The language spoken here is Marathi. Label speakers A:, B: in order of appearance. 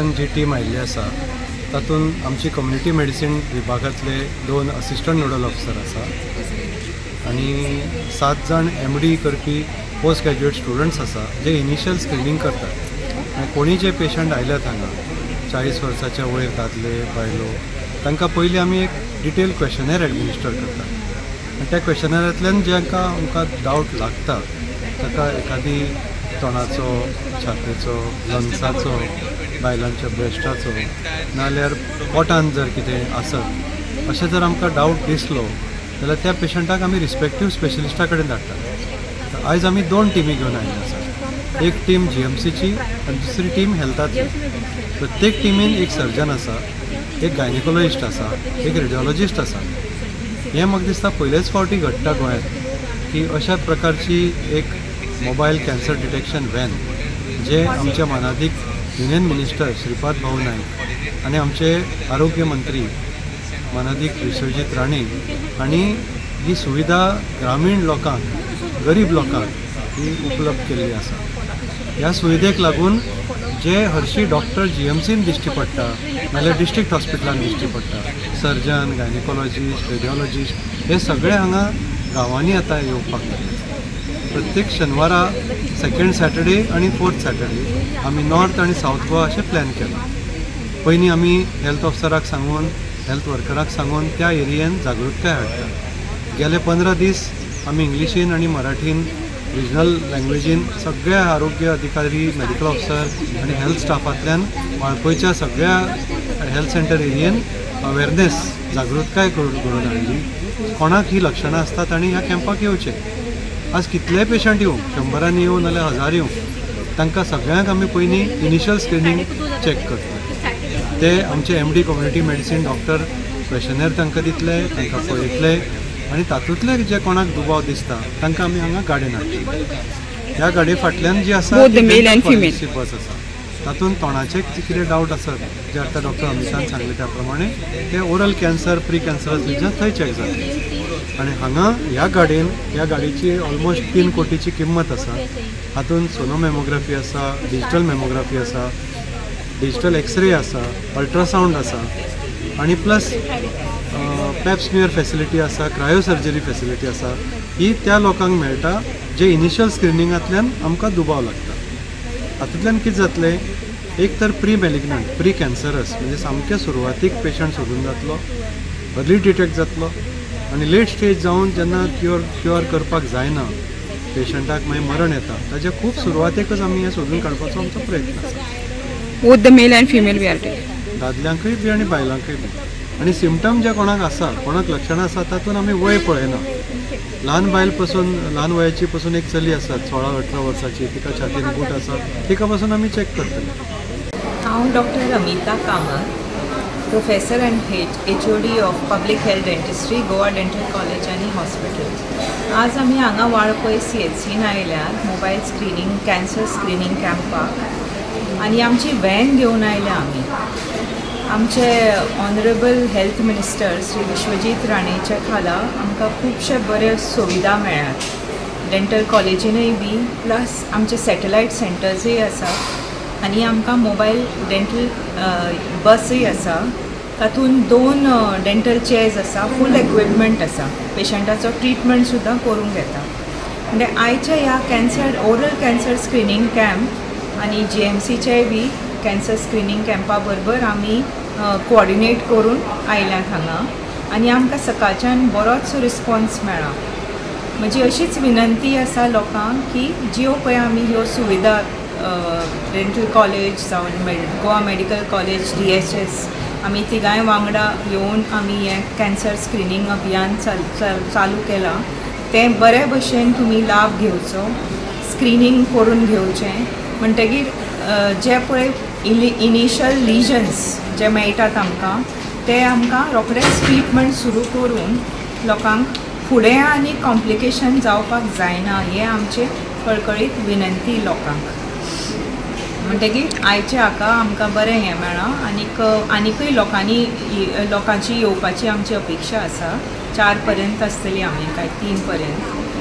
A: गोव्यातल्यान जी टीम आयिल्ली आसा तातूंत आमची कम्युनिटी मेडिसीन विभागांतले 2 असिस्टंट नोडल ऑफिसर आसा आनी 7 जाण MD करपी पोस्ट ग्रॅज्युएट स्टुडंट्स आसा जे इनिशियल स्क्रिनींग करतात आनी कोणी जे पेशंट आयल्यात हांगा 40 वर्साच्या वयर दादले बायलो तांकां पयलीं आमी एक डिटेल क्वेश्चनेर एडमिनिस्टर करतात आनी त्या क्वेश्चनेरांतल्यान जेंकां आमकां डावट लागता ताका एखादी तोंडाचो छातेचो लंग्साचो बायलांच्या ब्रेस्टाचो नाल्यार पोटान जर कितें आसत अशें जर आमकां डावट दिसलो जाल्यार त्या पेशंटाक आमी रिस्पेक्टीव स्पेशलिस्टा कडेन धाडटात. आयज आमी 2 टिमी घेवन आयिल्ले आसा. एक टीम GMCची आनी दुसरी टीम हेल्थाची. प्रत्येक टिमीन एक सर्जन आसा, एक गायनेकोलॉजिस्ट आसा, एक रेडिओलॉजिस्ट आसा. हें म्हाका दिसता पयलेच फावटी घडटा गोंयांत की अशा प्रकारची एक मोबायल कॅन्सर डिटेक्शन व्हॅन जे आमच्या मानाधीक युनियन मिनिस्टर श्रीपाद भाऊ नायक आनी आमचे आरोग्य मंत्री मानाधीक विश्वजीत राणे हांणी ही सुविधा ग्रामीण लोकांक गरीब लोकांक ही उपलब्ध केल्ली आसा. ह्या सुविधेक लागून जे हरशीं डॉक्टर GMCन दिश्टी पडटा नाल्यार डिस्ट्रिक्ट हॉस्पिटलान दिश्टी पडटा सर्जन गायनेकोलॉजिस्ट रेडिओलॉजिस्ट हे सगळे हांगा गांवांनी आतां येवपाक लागले. प्रत्येक शेनवारा 2nd सॅटर्डे आनी 4th सॅटर्डे आमी नॉर्थ आनी सावथ गोवा अशें प्लॅन केलां. पयलीं आमी हेल्थ ऑफिसराक सांगून हेल्थ वर्कराक सांगून त्या एरियेन जागृताय हाडटा. गेले 15 दीस आमी इंग्लिशीन आनी मराठीन रिजनल लँग्वेजीन सगळ्या आरोग्य अधिकारी मेडिकल ऑफिसर आनी हेल्थ स्टाफांतल्यान वाळपयच्या सगळ्या हेल्थ सेंटर एरियेन अवेरनेस जागृताय घडोवन हाडली. कोणाक ही लक्षणां आसतात आनी ह्या कॅम्पाक येवचें. आज कितलेय पेशंट येवं 100 येवं नाल्यार 1000 येवं तांकां सगळ्यांक आमी पयलीं इनिशियल स्क्रिनींग चॅक करतात. ते आमचे MD कम्युनिटी मेडिसीन डॉक्टर क्वेश्चनेर तांकां दितले तांकां पळयतले आनी तातूंतले जे कोणाक दुबाव दिसता तांकां आमी हांगा गाडयेन हाडटले. ह्या गाडये फाटल्यान जी आसा बस आसा तातूंत तोंडाचे कितें डावट आसत जे आतां डॉक्टर अमितान सांगले त्या प्रमाणे ते ओरल कॅन्सर प्री कॅन्सर असले थंय चॅक जातले. आनी हांगा ह्या गाडयेन ह्या गाडयेची ऑलमोस्ट 3 कोटीची किंमत आसा. हातूंत सोनो मॅमोग्राफी आसा, डिजिटल मॅमोग्राफी आसा, डिजिटल एक्सरे आसा, अल्ट्रासावंड आसा आनी प्लस पॅप स्मियर फॅसिलिटी आसा, क्रायो सर्जरी फॅसिलिटी आसा. ही त्या लोकांक मेळटा जे इनिशियल स्क्रिनिंगांतल्यान आमकां दुबाव लागता. हातूंतल्यान कितें जातलें एक तर प्री मॅलिग्नंट प्री कॅन्सरस म्हणजे सामके सुरवातीक पेशंट सोदून जातलो, अर्ली डिटेक्ट जातलो आनी लेट स्टेज जावन जेन्ना क्युअर करपाक जायना पेशंटाक मागीर मरण येता ताचे खूब सुरवातेकच आमी हें सोदून काडपाचो आमचो प्रयत्न आसा.
B: Both the male and female we are taking
A: दादल्यांकय बी आनी बायलांकय बी. आनी सिमटम जे कोणाक आसा कोणाक लक्षणां आसा तातूंत आमी वय पळयना. ल्हान बायल पासून ल्हान वयाची पासून एक चली आसा 16-18 वर्साची तिका छातीन बूट आसा तिका पासून आमी चॅक करतले.
C: हांव doctor Amita Kamat professor and HOD of public health dentistry Goa dental college आनी हॉस्पिटल. आज आमी हांगा वाळपय CHCन आयल्यात मोबायल स्क्रिनींग कॅन्सर स्क्रिनींग कॅम्पाक आनी आमची व्हॅन घेवन आयल्या आमी. आमचे honourable health minister Shri Vishwajit राणेच्या खाला आमकां खुबशे बरे सुविधा मेळ्ळ्यात. डेंटल कॉलेजीनय बी प्लस आमचे सॅटेलायट सेंटर्सूय आसात आनी आमकां मोबायल डेंटल बसय आसा. तातूंत 2 डेंटल चेअर्स आसा, फूल इक्विपमेंट आसा, पेशंटाचो ट्रिटमेंट सुद्दां करूंक येता. म्हणजे आयच्या ह्या cancer oral cancer screening camp आनी GMCचेय बी कॅन्सर स्क्रिनींग कॅम्पा बरोबर आमी कोऑर्डिनेट करून आयल्यात हांगा आनी आमकां सकाळच्यान बरोच रिस्पॉन्स मेळ्ळा. म्हजी अशीच विनंती आसा लोकांक की ज्यो पळय आमी ह्यो सुविधा डेंटल कॉलेज जावन गोवा मेडिकल कॉलेज DHS आमी तिगांय वांगडा येवन आमी हें कॅन्सर स्क्रिनींग अभियान चालू केलां तें बरे भशेन तुमी लाभ घेवचो, स्क्रिनींग करून घेवचें. म्हणटकीर जे पळय इनिशियल लिजन्स जे मेळटात आमकां ते आमकां रोखडेच ट्रिटमेंट सुरू करून लोकांक फुडें आनी कॉम्प्लिकेशन जावपाक जायना हें आमचें कळकळीत विनंती लोकांक. म्हणटकीर आयचे हाका आमकां बरें हें मेळ्ळां आनीकूय लोकांची येवपाची आमची अपेक्षा आसा. 4 पर्यंत आसतली आमी काय 3 पर्यंत